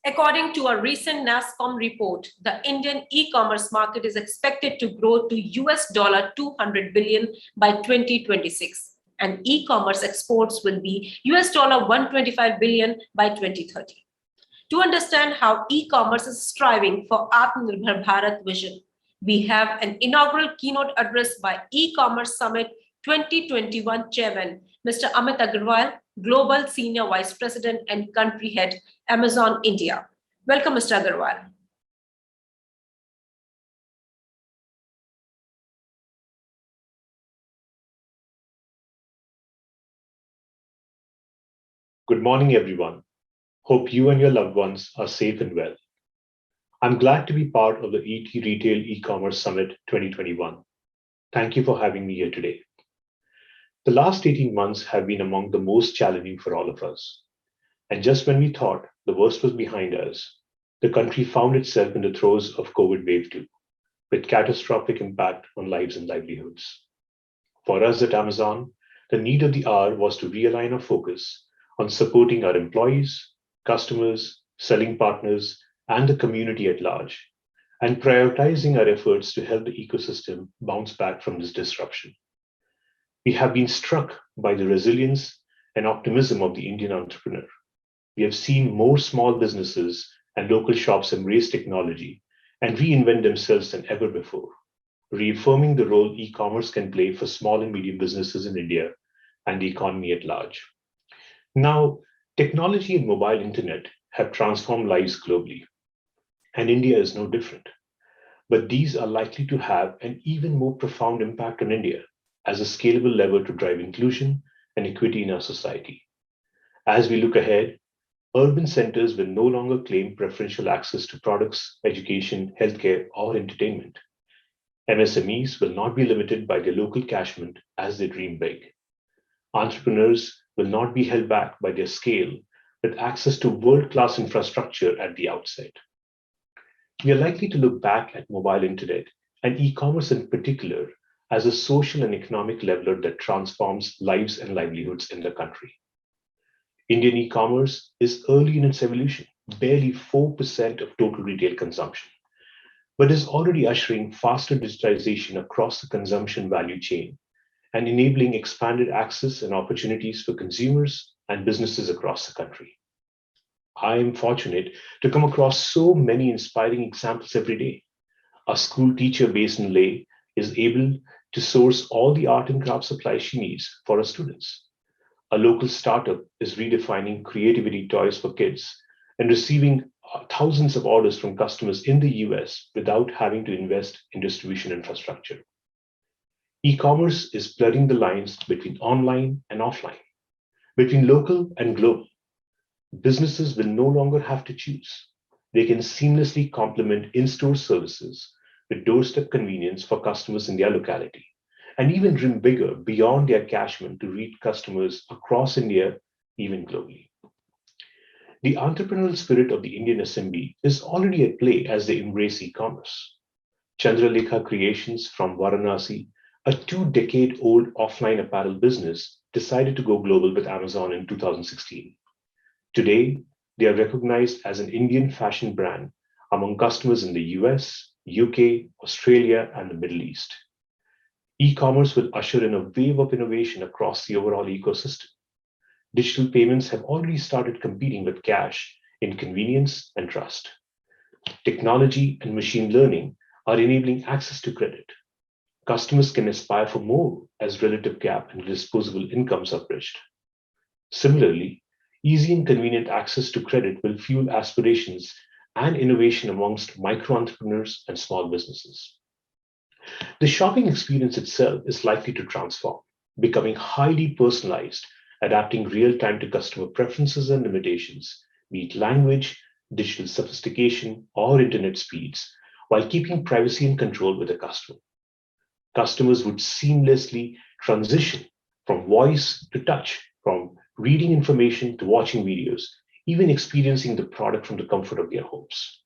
According to a recent NASSCOM report, the Indian e-commerce market is expected to grow to $200 billion by 2026, and e-commerce exports will be $125 billion by 2030. To understand how e-commerce is striving for AtmaNirbhar Bharat vision, we have an inaugural keynote address by E-Commerce Summit 2021 Chairman, Mr. Amit Agarwal, Global Senior Vice President and Country Head, Amazon India. Welcome, Mr. Agarwal. Good morning, everyone. Hope you and your loved ones are safe and well. I'm glad to be part of the ET Retail E-Commerce Summit 2021. Thank you for having me here today. The last 18 months have been among the most challenging for all of us. And just when we thought the worst was behind us, the country found itself in the throes of COVID Wave 2, with catastrophic impact on lives and livelihoods. For us at Amazon, the need of the hour was to realign our focus on supporting our employees, customers, selling partners, and the community at large, and prioritizing our efforts to help the ecosystem bounce back from this disruption. We have been struck by the resilience and optimism of the Indian entrepreneur. We have seen more small businesses and local shops embrace technology and reinvent themselves than ever before, reaffirming the role e-commerce can play for small and medium businesses in India and the economy at large. Now, technology and mobile internet have transformed lives globally, and India is no different. But these are likely to have an even more profound impact on India as a scalable lever to drive inclusion and equity in our society. As we look ahead, urban centers will no longer claim preferential access to products, education, healthcare, or entertainment. MSMEs will not be limited by their local catchment as they dream big. Entrepreneurs will not be held back by their scale with access to world-class infrastructure at the outset. We are likely to look back at mobile internet and e-commerce in particular as a social and economic leveler that transforms lives and livelihoods in the country. Indian e-commerce is early in its evolution, barely 4% of total retail consumption, but is already ushering faster digitization across the consumption value chain and enabling expanded access and opportunities for consumers and businesses across the country. I am fortunate to come across so many inspiring examples every day. A school teacher based in Leh is able to source all the art and craft supplies she needs for her students. A local startup is redefining creativity toys for kids and receiving thousands of orders from customers in the US without having to invest in distribution infrastructure. E-commerce is blurring the lines between online and offline, between local and global. Businesses will no longer have to choose. They can seamlessly complement in-store services with doorstep convenience for customers in their locality, and even dream bigger beyond their catchment to reach customers across India, even globally. The entrepreneurial spirit of the Indian SMB is already at play as they embrace e-commerce. Chandralekha Creations from Varanasi, a 2-decade-old offline apparel business, decided to go global with Amazon in 2016. Today, they are recognized as an Indian fashion brand among customers in the US, UK, Australia, and the Middle East. E-commerce will usher in a wave of innovation across the overall ecosystem. Digital payments have already started competing with cash in convenience and trust. Technology and machine learning are enabling access to credit. Customers can aspire for more as relative gap in disposable incomes are bridged. Similarly, easy and convenient access to credit will fuel aspirations and innovation amongst micro-entrepreneurs and small businesses. The shopping experience itself is likely to transform, becoming highly personalized, adapting real-time to customer preferences and limitations, be it language, digital sophistication, or internet speeds, while keeping privacy and control with the customer. Customers would seamlessly transition from voice to touch, from reading information to watching videos, even experiencing the product from the comfort of their homes.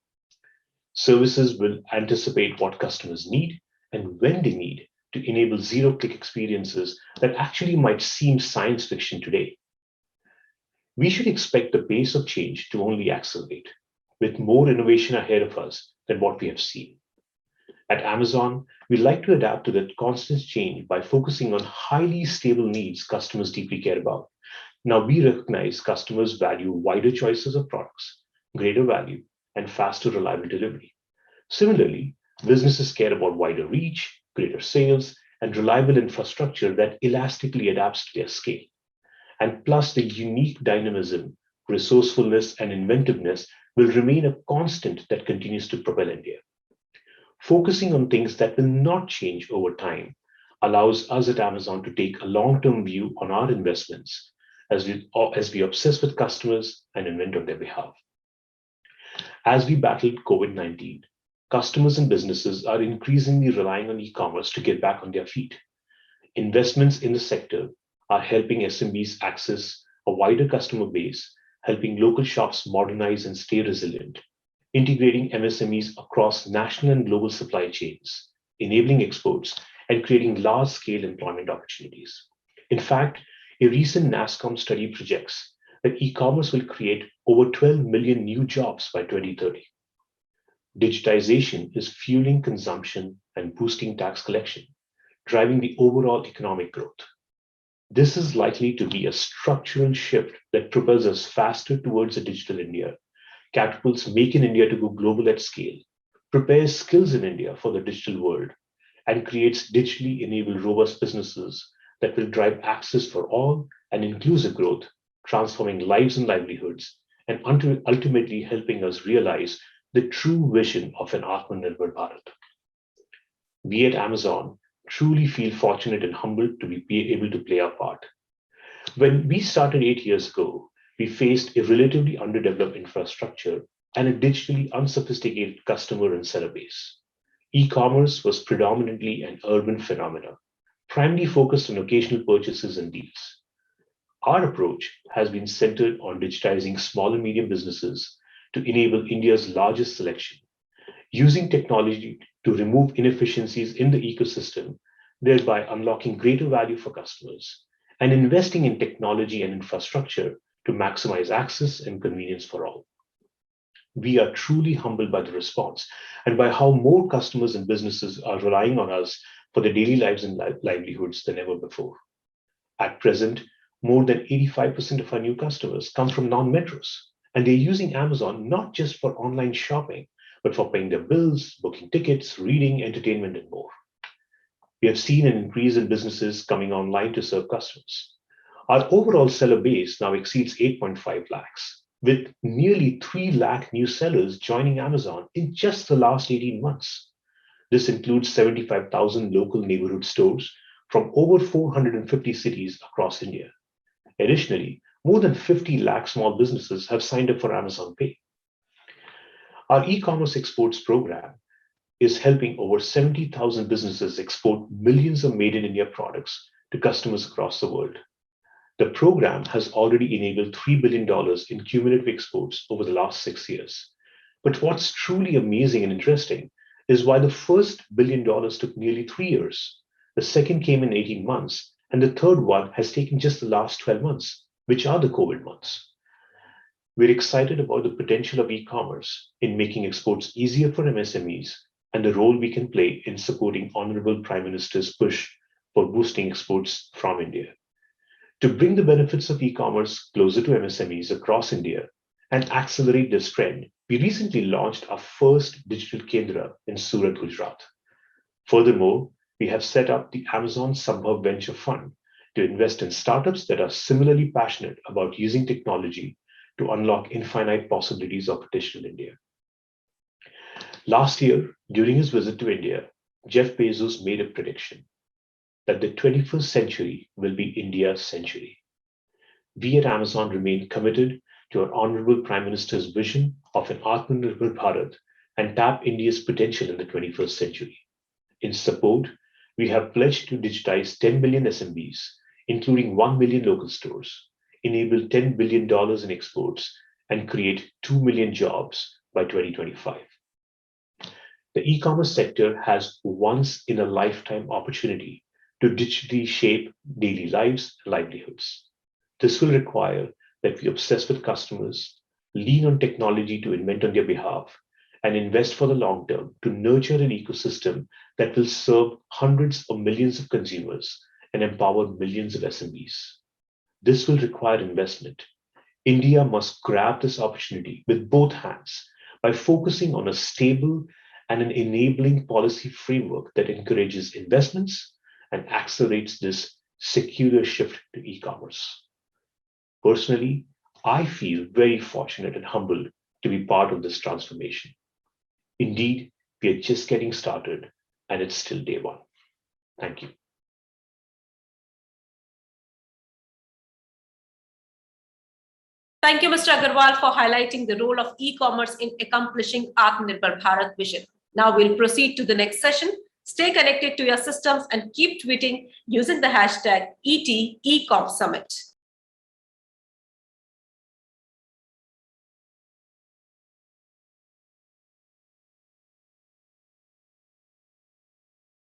Services will anticipate what customers need and when they need to enable zero-click experiences that actually might seem science fiction today. We should expect the pace of change to only accelerate. with more innovation ahead of us than what we have seen. At Amazon, we like to adapt to that constant change by focusing on highly stable needs customers deeply care about. Now, we recognize customers value wider choices of products, greater value, and faster, reliable delivery. Similarly, businesses care about wider reach, greater sales, and reliable infrastructure that elastically adapts to their scale. And plus, the unique dynamism, resourcefulness, and inventiveness will remain a constant that continues to propel India. Focusing on things that will not change over time allows us at Amazon to take a long-term view on our investments as we obsess with customers and invent on their behalf. As we battle COVID-19, customers and businesses are increasingly relying on e-commerce to get back on their feet. Investments in the sector are helping SMBs access a wider customer base, helping local shops modernize and stay resilient, integrating MSMEs across national and global supply chains, enabling exports, and creating large-scale employment opportunities. In fact, a recent NASSCOM study projects that e-commerce will create over 12 million new jobs by 2030. Digitization is fueling consumption and boosting tax collection, driving the overall economic growth. This is likely to be a structural shift that propels us faster towards a digital India, catapults Make in India to go global at scale, prepares skills in India for the digital world, and creates digitally enabled robust businesses that will drive access for all and inclusive growth, transforming lives and livelihoods, and ultimately helping us realize the true vision of an AtmaNirbhar Bharat. We at Amazon truly feel fortunate and humbled to be able to play our part. When we started 8 years ago, we faced a relatively underdeveloped infrastructure and a digitally unsophisticated customer and seller base. E-commerce was predominantly an urban phenomenon, primarily focused on occasional purchases and deals. Our approach has been centered on digitizing small and medium businesses to enable India's largest selection, using technology to remove inefficiencies in the ecosystem, thereby unlocking greater value for customers, and investing in technology and infrastructure to maximize access and convenience for all. We are truly humbled by the response and by how more customers and businesses are relying on us for their daily lives and livelihoods than ever before. At present, more than 85% of our new customers come from non-metros, and they're using Amazon not just for online shopping, but for paying their bills, booking tickets, reading, entertainment, and more. We have seen an increase in businesses coming online to serve customers. Our overall seller base now exceeds 8.5 lakhs, with nearly 3 lakh new sellers joining Amazon in just the last 18 months. This includes 75,000 local neighborhood stores from over 450 cities across India. Additionally, more than 50 lakh small businesses have signed up for Amazon Pay. Our e-commerce exports program is helping over 70,000 businesses export millions of made in India products to customers across the world. The program has already enabled $3 billion in cumulative exports over the last 6 years. But what's truly amazing and interesting is why the first $1 billion took nearly 3 years. The second came in 18 months, and the third one has taken just the last 12 months, which are the COVID months. We're excited about the potential of e-commerce in making exports easier for MSMEs and the role we can play in supporting Honorable Prime Minister's push for boosting exports from India. To bring the benefits of e-commerce closer to MSMEs across India and accelerate this trend, we recently launched our first digital Kendra in Surat, Gujarat. Furthermore, we have set up the Amazon Sambhav Venture Fund to invest in startups that are similarly passionate about using technology to unlock infinite possibilities of digital India. Last year, during his visit to India, Jeff Bezos made a prediction that the 21st century will be India's century. We at Amazon remain committed to our Honorable Prime Minister's vision of an AtmaNirbhar Bharat and tap India's potential in the 21st century. In support, we have pledged to digitize 10 million SMBs, including 1 million local stores, enable $10 billion in exports, and create 2 million jobs by 2025. The e-commerce sector has once-in-a-lifetime opportunity to digitally shape daily lives and livelihoods. This will require that we obsess with customers, lean on technology to invent on their behalf, and invest for the long term to nurture an ecosystem that will serve hundreds of millions of consumers and empower millions of SMEs. This will require investment. India must grab this opportunity with both hands by focusing on a stable and an enabling policy framework that encourages investments and accelerates this secular shift to e-commerce. Personally, I feel very fortunate and humbled to be part of this transformation. Indeed, we are just getting started and it's still day one. Thank you. Thank you, Mr. Agarwal, for highlighting the role of e-commerce in accomplishing AtmaNirbhar Bharat vision. Now we'll proceed to the next session. Stay connected to your systems and keep tweeting using the hashtag #ET Ecom Summit.